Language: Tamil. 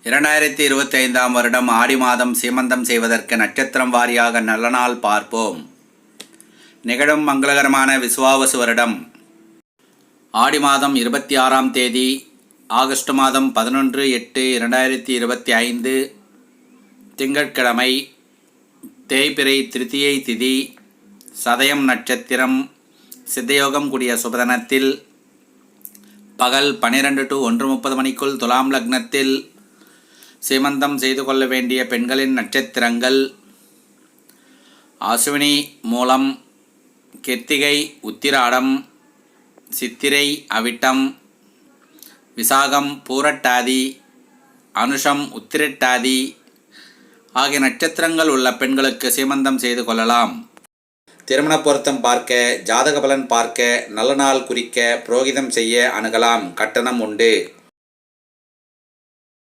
2025 வருடம் ஆடி மாதம் சீமந்தம் செய்வதற்கு நட்சத்திரம் வாரியாக நல்ல நாள் பார்ப்போம். நிகழும் மங்களகரமான விசுவாவசு வருடம் ஆடி மாதம் 26ஆம் தேதி, ஆகஸ்ட் மாதம் 11/8/2025 திங்கட்கிழமை, தேய்பிறை திருத்தியை திதி, சதயம் நட்சத்திரம், சித்தயோகம் கூடிய சுபதனத்தில் பகல் 12 to 1:30 மணிக்குள் துலாம் லக்னத்தில் சீமந்தம் செய்து கொள்ள வேண்டிய பெண்களின் நட்சத்திரங்கள்: அசுவினி மூலம், கிருத்திகை உத்திராடம், சித்திரை அவிட்டம், விசாகம் பூரட்டாதி, அனுஷம் உத்திரட்டாதி ஆகிய நட்சத்திரங்கள் உள்ள பெண்களுக்கு சீமந்தம் செய்து கொள்ளலாம். திருமண பொருத்தம் பார்க்க, ஜாதக பலன் பார்க்க, நல்ல நாள் குறிக்க, புரோகிதம் செய்ய அணுகலாம். கட்டணம் உண்டு.